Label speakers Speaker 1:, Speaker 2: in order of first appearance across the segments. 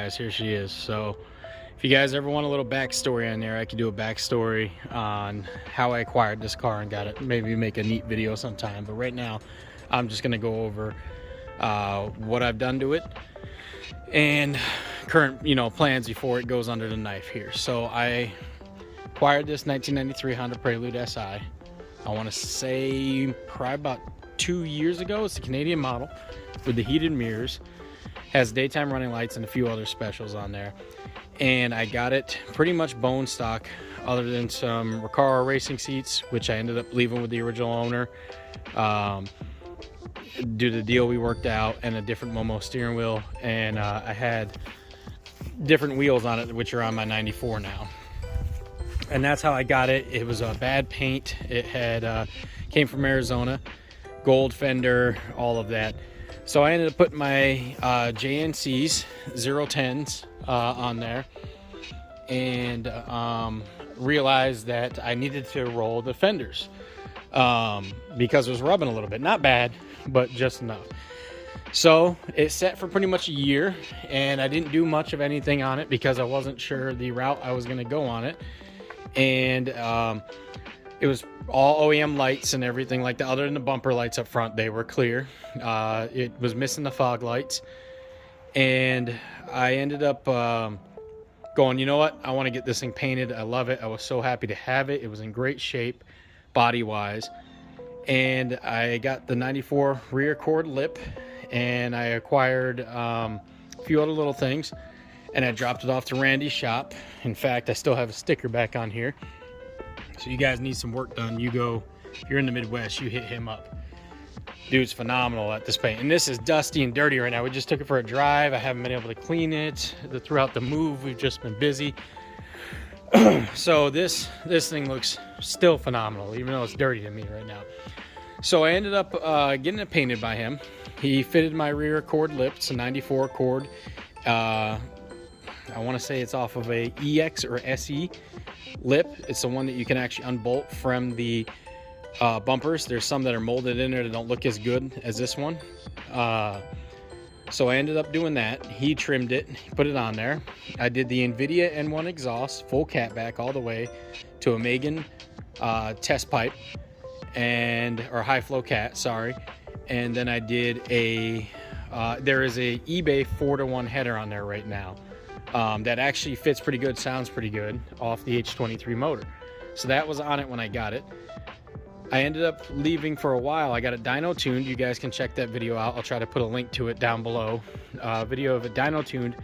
Speaker 1: guys, here she is. So if you guys ever want a little backstory on there, I could do a backstory on how I acquired this car and got it, maybe make a neat video sometime. But right now I'm just going to go over what I've done to it and current plans before it goes under the knife here. So I acquired this 1993 Honda Prelude SI. I want to say probably about 2 years ago. It's a Canadian model with the heated mirrors, has daytime running lights and a few other specials on there. And I got it pretty much bone stock, other than some Recaro racing seats, which I ended up leaving with the original owner due to the deal we worked out, and a different Momo steering wheel. And I had different wheels on it, which are on my 94 now. And that's how I got it. It was a bad paint. It had came from Arizona, gold fender, all of that. So I ended up putting my JNC's 010s on there, and realized that I needed to roll the fenders because it was rubbing a little bit. Not bad, but just enough. So it sat for pretty much a year, and I didn't do much of anything on it because I wasn't sure the route I was going to go on it. And it was all OEM lights and everything like that. Other than the bumper lights up front, they were clear. It was missing the fog lights, and I ended up going, you know what, I want to get this thing painted. I love it. I was so happy to have it. It was in great shape body wise. And I got the 94 rear cord lip, and I acquired a few other little things, and I dropped it off to Randy's shop. In fact, I still have a sticker back on here. So you guys need some work done, you go, if you're in the Midwest, you hit him up. Dude's phenomenal at this paint. And this is dusty and dirty right now. We just took it for a drive. I haven't been able to clean it throughout the move. We've just been busy. So this thing looks still phenomenal, even though it's dirty to me right now. So I ended up getting it painted by him. He fitted my rear cord lip. It's a 94 cord. I want to say it's off of a EX or SE lip. It's the one that you can actually unbolt from the bumpers. There's some that are molded in there that don't look as good as this one. So I ended up doing that. He trimmed it, put it on there. I did the NVIDIA N1 exhaust, full catback all the way to a Megan test pipe, or high flow cat, sorry. And then I did there is a eBay 4-to-1 header on there right now. That actually fits pretty good, sounds pretty good off the H23 motor. So that was on it when I got it. I ended up leaving for a while. I got it dyno tuned. You guys can check that video out. I'll try to put a link to it down below. Video of it dyno tuned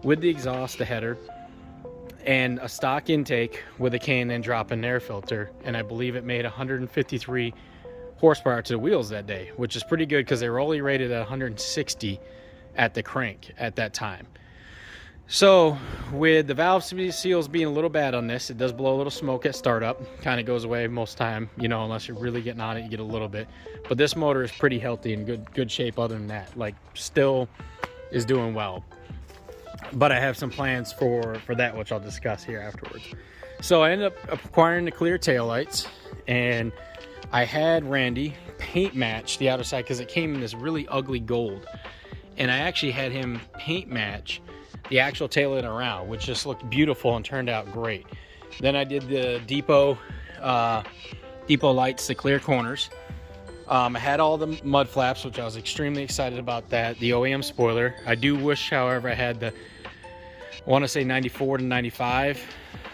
Speaker 1: with the exhaust, the header, and a stock intake with a K&N drop-in air filter. And I believe it made 153 horsepower to the wheels that day, which is pretty good because they were only rated at 160 at the crank at that time. So with the valve seals being a little bad on this, it does blow a little smoke at startup. Kind of goes away most time, unless you're really getting on it, you get a little bit. But this motor is pretty healthy and good shape other than that. Like, still is doing well. But I have some plans for that, which I'll discuss here afterwards. So I ended up acquiring the clear taillights, and I had Randy paint match the outer side because it came in this really ugly gold. And I actually had him paint match the actual tail light around, which just looked beautiful and turned out great. Then I did the depot lights, the clear corners. I had all the mud flaps, which I was extremely excited about that. The OEM spoiler. I do wish, however, I had the, I want to say 94 to 95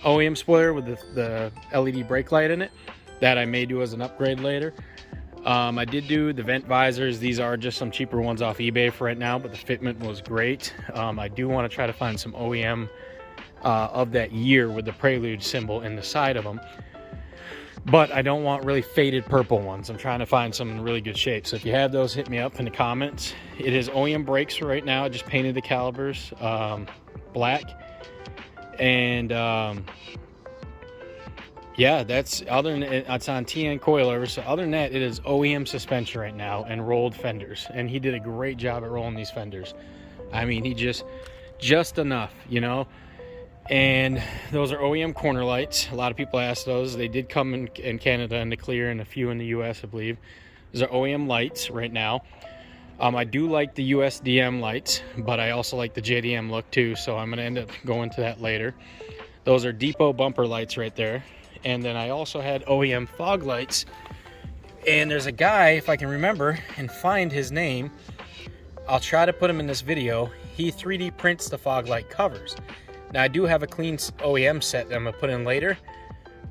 Speaker 1: OEM spoiler with the LED brake light in it. That I may do as an upgrade later. I did do the vent visors. These are just some cheaper ones off eBay for right now, but the fitment was great. I do want to try to find some OEM of that year with the Prelude symbol in the side of them. But I don't want really faded purple ones. I'm trying to find some in really good shape. So if you have those, hit me up in the comments. It is OEM brakes for right now. I just painted the calipers black. And yeah, that's other than it's on TN coilovers. So other than that, it is OEM suspension right now and rolled fenders. And he did a great job at rolling these fenders. I mean, he just enough, And those are OEM corner lights. A lot of people ask those. They did come in Canada in the clear and a few in the US, I believe. Those are OEM lights right now. I do like the USDM lights, but I also like the JDM look too, so I'm going to end up going to that later. Those are depot bumper lights right there. And then I also had Oem Fog Lights. And there's a guy, if I can remember and find his name, I'll try to put him in this video. He 3D prints the fog light covers. Now I do have a clean OEM set that I'm going to put in later,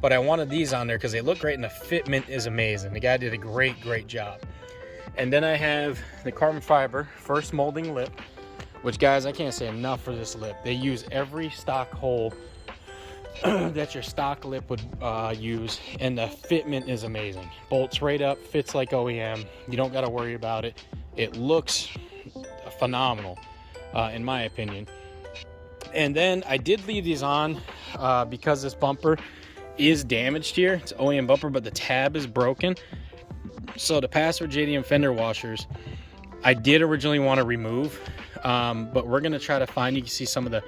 Speaker 1: but I wanted these on there because they look great and the fitment is amazing. The guy did a great job. And then I have the carbon fiber first molding lip, which, guys, I can't say enough for this lip. They use every stock hole that your stock lip would use, and the fitment is amazing. Bolts right up, fits like OEM. You don't got to worry about it. It looks phenomenal, in my opinion. And then I did leave these on because this bumper is damaged here. It's OEM bumper, but the tab is broken. So the Password JDM fender washers, I did originally want to remove, but we're going to try to find, you can see some of the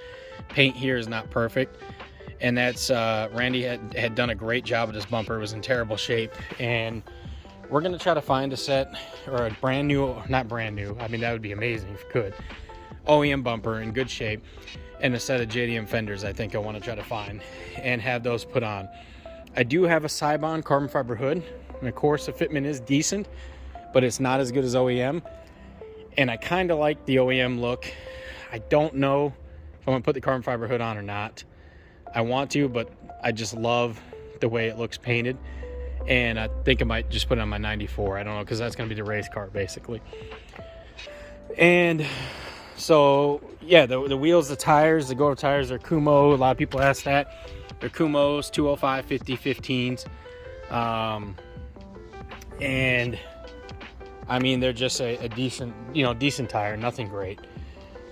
Speaker 1: paint here is not perfect. And that's, Randy had done a great job with this bumper. It was in terrible shape. And we're going to try to find a set, or a brand new, not brand new, I mean, that would be amazing if you could, OEM bumper in good shape, and a set of JDM fenders I think I want to try to find and have those put on. I do have a Cybon carbon fiber hood, and of course the fitment is decent, but it's not as good as OEM. And I kind of like the OEM look. I don't know if I'm going to put the carbon fiber hood on or not. I want to, but I just love the way it looks painted. And I think I might just put it on my 94. I don't know, because that's going to be the race car basically. And so yeah, the wheels, the tires, the go tires are Kumo. A lot of people ask that. They're Kumos, 205 50 15s. And I mean, they're just a decent, decent tire, nothing great.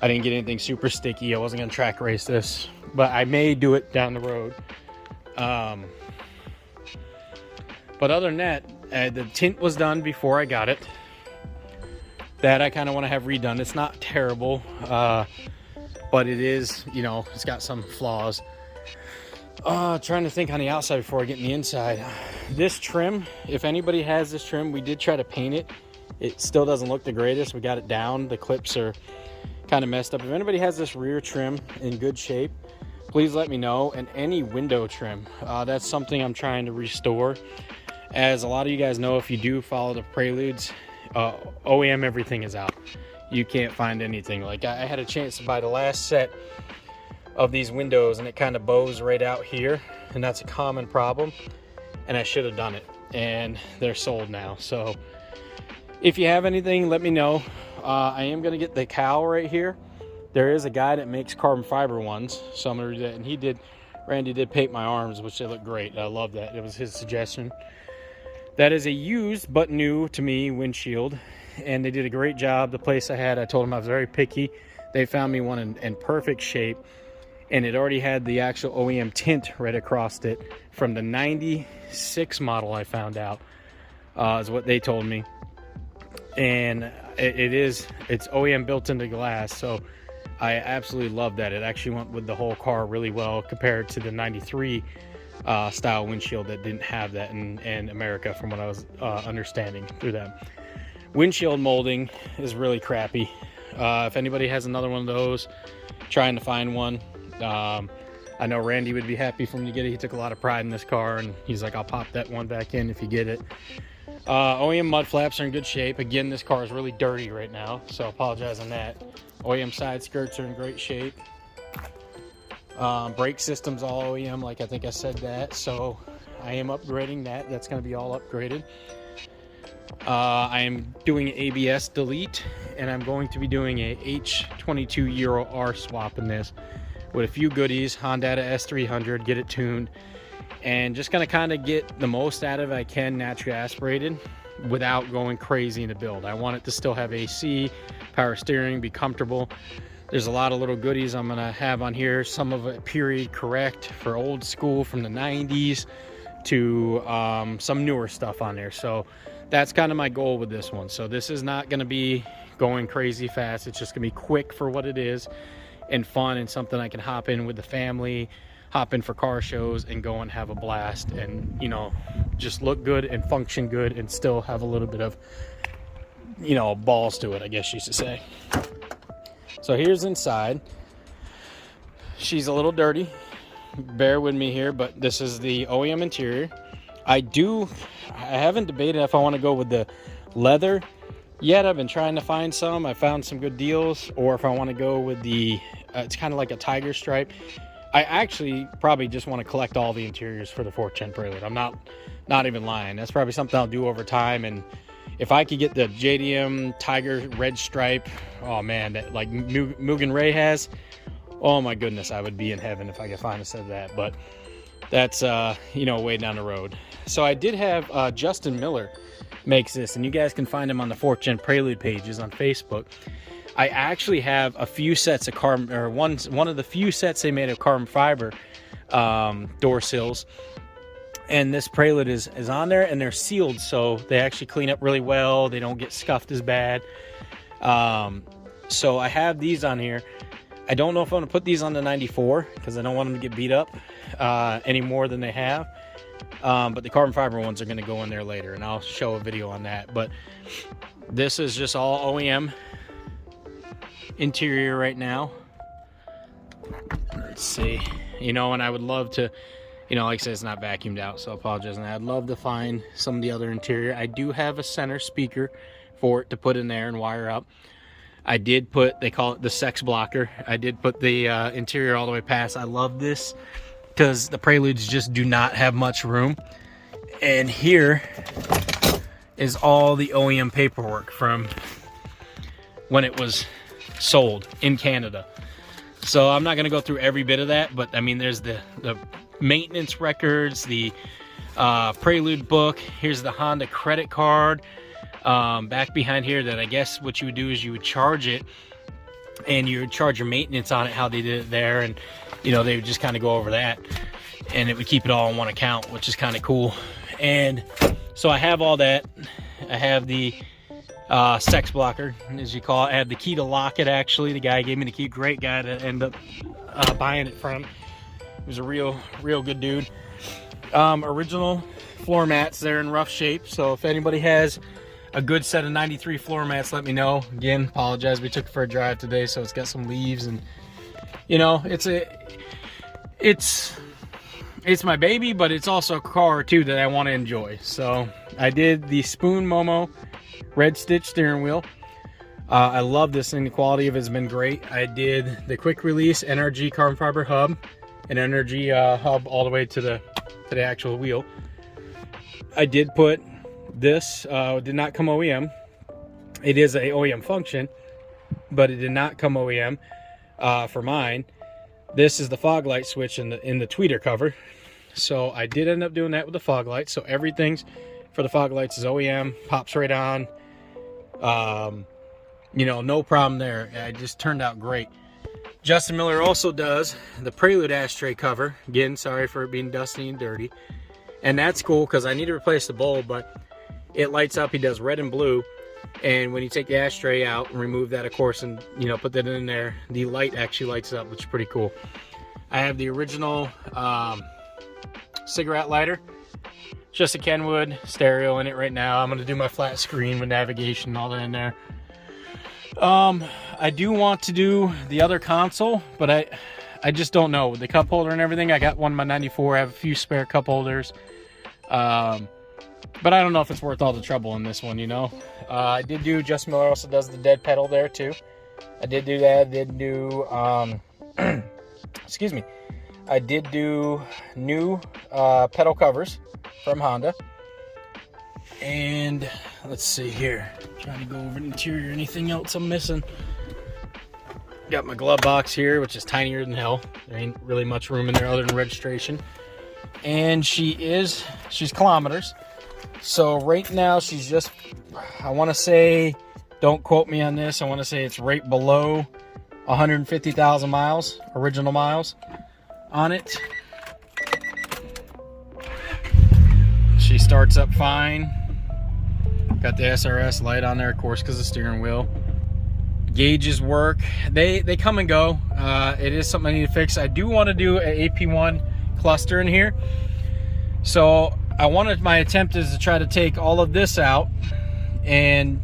Speaker 1: I didn't get anything super sticky. I wasn't going to track race this, but I may do it down the road. But other than that, the tint was done before I got it. That I kind of want to have redone. It's not terrible, but it is, it's got some flaws. Trying to think on the outside before I get in the inside. This trim, if anybody has this trim, we did try to paint it. It still doesn't look the greatest. We got it down. The clips are kind of messed up. If anybody has this rear trim in good shape, please let me know. And any window trim, that's something I'm trying to restore. As a lot of you guys know, if you do follow the Preludes, OEM everything is out. You can't find anything. Like, I had a chance to buy the last set of these windows and it kind of bows right out here, and that's a common problem, and I should have done it, and they're sold now. So if you have anything, let me know. I am going to get the cowl right here. There is a guy that makes carbon fiber ones, so I'm going to do that. And Randy did paint my arms, which they look great. I love that. It was his suggestion. That is a used but new to me windshield, and they did a great job. The place I told them I was very picky. They found me one in perfect shape, and it already had the actual OEM tint right across it from the 96 model. I found out is what they told me. And it's OEM built into glass, so I absolutely love that. It actually went with the whole car really well compared to the 93 style windshield that didn't have that in America, from what I was understanding through them. Windshield molding is really crappy. If anybody has another one of those, trying to find one. I know Randy would be happy for me to get it. He took a lot of pride in this car, and he's like, I'll pop that one back in if you get it. OEM mud flaps are in good shape. Again, this car is really dirty right now, so I apologize on that. OEM side skirts are in great shape. Brake system's all OEM, like I think I said that, so I am upgrading that. That's going to be all upgraded. I am doing ABS delete, and I'm going to be doing a H22 Euro R swap in this with a few goodies. Honda S300, get it tuned, and just going to kind of get the most out of it I can naturally aspirated without going crazy in the build. I want it to still have AC, power steering, be comfortable. There's a lot of little goodies I'm going to have on here. Some of it period correct for old school from the 90s to some newer stuff on there. So that's kind of my goal with this one. So this is not going to be going crazy fast. It's just going to be quick for what it is and fun, and something I can hop in with the family, hop in for car shows and go and have a blast, and just look good and function good and still have a little bit of you know, balls to it, I guess you should say. So here's inside. She's a little dirty, bear with me here, but this is the OEM interior. I haven't debated if I want to go with the leather yet. I've been trying to find some. I found some good deals, or if I want to go with the it's kind of like a tiger stripe. I actually probably just want to collect all the interiors for the 4th Gen Prelude. I'm not even lying. That's probably something I'll do over time. And if I could get the JDM tiger red stripe, oh man, that like Mugen Ray has, oh my goodness, I would be in heaven if I could find a set of that. But that's you know, way down the road. So I did have Justin Miller makes this, and you guys can find him on the 4th Gen Prelude pages on Facebook. I actually have a few sets of carbon, or one of the few sets they made of carbon fiber door sills, and this Prelude is on there, and they're sealed, so they actually clean up really well. They don't get scuffed as bad. So I have these on here. I don't know if I'm going to put these on the 94 because I don't want them to get beat up any more than they have. But the carbon fiber ones are going to go in there later, and I'll show a video on that. But this is just all OEM interior right now. Let's see, you know, and I would love to, you know, like I said, it's not vacuumed out, so I apologize. And I'd love to find some of the other interior. I do have a center speaker for it to put in there and wire up. I did put, they call it the sex blocker. I did put the interior all the way past. I love this because the Preludes just do not have much room. And here is all the OEM paperwork from when it was sold in Canada. So I'm not going to go through every bit of that, but I mean, there's the maintenance records, the Prelude book. Here's the Honda credit card back behind here, that I guess what you would do is you would charge it and you would charge your maintenance on it, how they did it there. And you know, they would just kind of go over that, and it would keep it all in one account, which is kind of cool. And so I have all that. I have the sex blocker, as you call it. I have the key to lock it, actually. The guy gave me the key. Great guy to end up buying it from. He was a real good dude. Original floor mats. They're in rough shape, so if anybody has a good set of 93 floor mats, let me know. Again, apologize, we took it for a drive today, so it's got some leaves, and you know, it's my baby, but it's also a car too that I want to enjoy. So I did the Spoon Momo red stitch steering wheel. I love this thing. The quality of it has been great. I did the quick release NRG carbon fiber hub and NRG hub all the way to the actual wheel. I did put this, did not come OEM. It is a OEM function, but it did not come OEM for mine. This is the fog light switch in the tweeter cover. So I did end up doing that with the fog lights. So everything's for the fog lights is OEM, pops right on. You know, no problem there. It just turned out great. Justin Miller also does the Prelude ashtray cover. Again, sorry for it being dusty and dirty. And that's cool because I need to replace the bulb, but it lights up. He does red and blue. And when you take the ashtray out and remove that, of course, and you know, put that in there, the light actually lights up, which is pretty cool. I have the original cigarette lighter. Just a Kenwood stereo in it right now. I'm going to do my flat screen with navigation and all that in there. I do want to do the other console, but I just don't know. With the cup holder and everything, I got one in my 94. I have a few spare cup holders. But I don't know if it's worth all the trouble in this one, you know. I did do, Justin Miller also does the dead pedal there too. I did do that. I did do, excuse me. I did do new pedal covers from Honda. And let's see here. Trying to go over the interior. Anything else I'm missing? Got my glove box here, which is tinier than hell. There ain't really much room in there other than registration. And she's kilometers. So right now she's just, I want to say, don't quote me on this, I want to say it's right below 150,000 miles, original miles on it. She starts up fine. Got the SRS light on there, of course, because of the steering wheel. Gauges work. They come and go. It is something I need to fix. I do want to do an AP1 cluster in here. So my attempt is to try to take all of this out and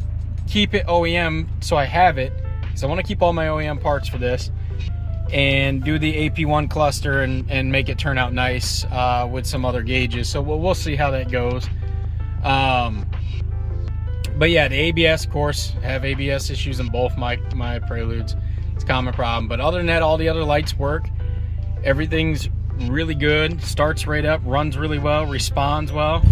Speaker 1: keep it OEM so I have it, because I want to keep all my OEM parts for this, and do the AP1 cluster and make it turn out nice with some other gauges. So we'll see how that goes. But yeah, the ABS, of course, I have ABS issues in both my Preludes. It's a common problem. But other than that, all the other lights work. Everything's really good. Starts right up, runs really well, responds well.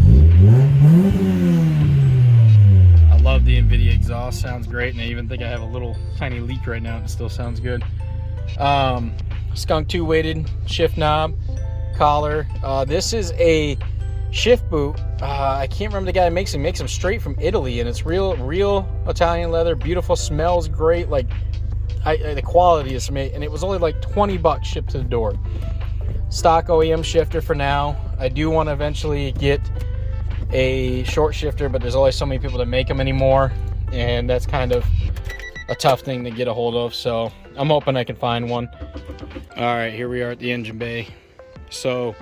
Speaker 1: I love the NVIDIA exhaust. Sounds great. And I even think I have a little tiny leak right now. It still sounds good. Skunk 2 weighted shift knob, collar. This is a shift boot. I can't remember the guy that makes them. He makes them straight from Italy, and it's real Italian leather. Beautiful, smells great. Like the quality is amazing, and it was only like 20 bucks shipped to the door. Stock OEM shifter for now. I do want to eventually get a short shifter, but there's only so many people that make them anymore, and that's kind of a tough thing to get a hold of. So I'm hoping I can find one. All right, here we are at the engine bay. So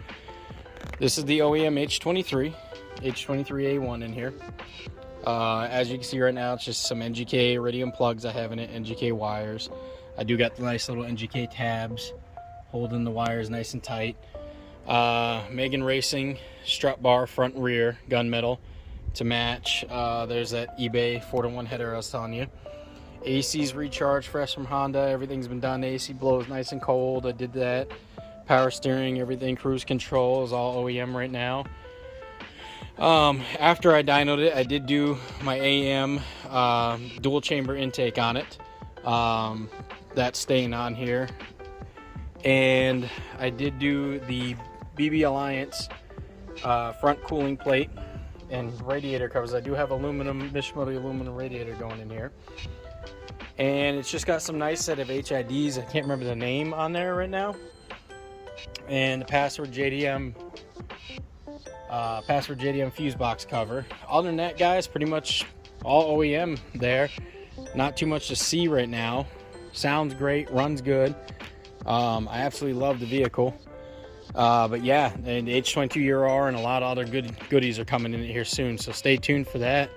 Speaker 1: this is the OEM H23A1 in here. As you can see right now, it's just some NGK iridium plugs I have in it, NGK wires. I do got the nice little NGK tabs holding the wires nice and tight. Megan Racing strut bar, front and rear, gunmetal to match. There's that eBay 4-to-1 header I was telling you. AC's recharged fresh from Honda. Everything's been done. AC blows nice and cold. I did that. Power steering, everything, cruise control is all OEM right now. After I dynoed it, I did do my AM dual chamber intake on it. That's staying on here. And I did do the BB Alliance front cooling plate and radiator covers. I do have aluminum, Mishimoto aluminum radiator going in here. And it's just got some nice set of HIDs. I can't remember the name on there right now. And the password JDM fuse box cover. Other than that, guys, pretty much all OEM there. Not too much to see right now. Sounds great, runs good. I absolutely love the vehicle. But yeah, and the H22 Euro R and a lot of other goodies are coming in here soon, so stay tuned for that.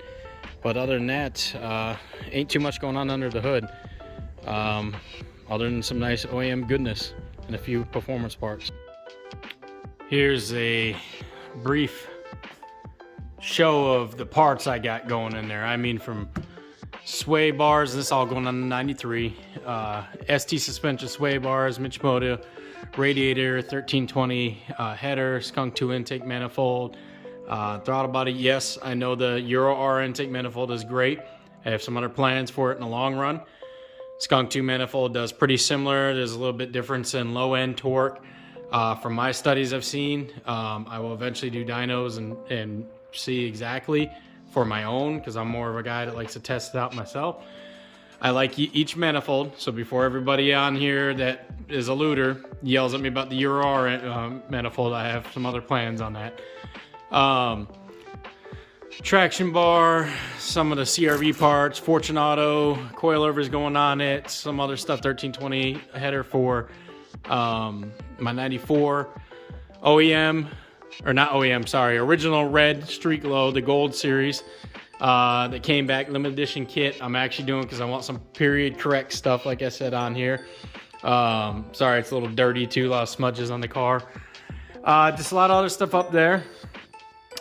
Speaker 1: But other than that, ain't too much going on under the hood, other than some nice OEM goodness and a few performance parts. Here's a brief show of the parts I got going in there. I mean, from sway bars, this is all going on the 93, ST suspension sway bars, Mishimoto radiator, 1320 header, Skunk 2 intake manifold, throttle body. Yes, I know the Euro R intake manifold is great. I have some other plans for it in the long run. Skunk 2 manifold does pretty similar. There's a little bit difference in low end torque. From my studies I've seen, I will eventually do dynos and see exactly for my own, because I'm more of a guy that likes to test it out myself. I like each manifold, so before everybody on here that is a looter yells at me about the Euro R manifold, I have some other plans on that. Traction bar, some of the CRV parts, Fortunato, coilovers going on it, some other stuff, 1320 header for my 94 OEM, or not OEM, sorry, original red Street Glow, the gold series that came back, limited edition kit. I'm actually doing because I want some period correct stuff, like I said on here. Sorry, it's a little dirty too, a lot of smudges on the car. Just a lot of other stuff up there.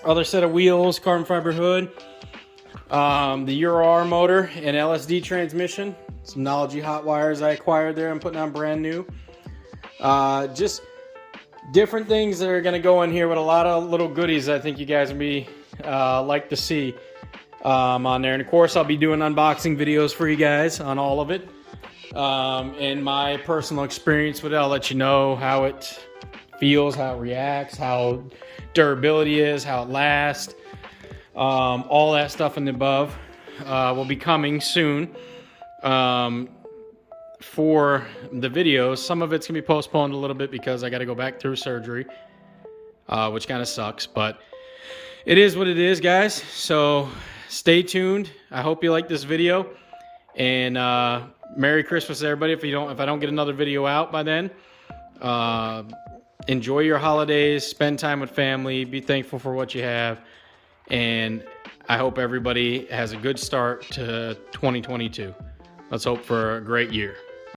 Speaker 1: Other set of wheels, carbon fiber hood, the Euro R motor and LSD transmission. Some Nology hot wires I acquired there. I'm putting on brand new. Just different things that are going to go in here with a lot of little goodies I think you guys will be like to see on there. And of course, I'll be doing unboxing videos for you guys on all of it. And my personal experience with it, I'll let you know how it feels, how it reacts, how durability is, how it lasts, all that stuff and the above will be coming soon for the videos. Some of it's gonna be postponed a little bit because I got to go back through surgery, which kind of sucks, but it is what it is, guys. So stay tuned. I hope you like this video, and Merry Christmas everybody. If I don't get another video out by then, enjoy your holidays, spend time with family, be thankful for what you have, and I hope everybody has a good start to 2022. Let's hope for a great year.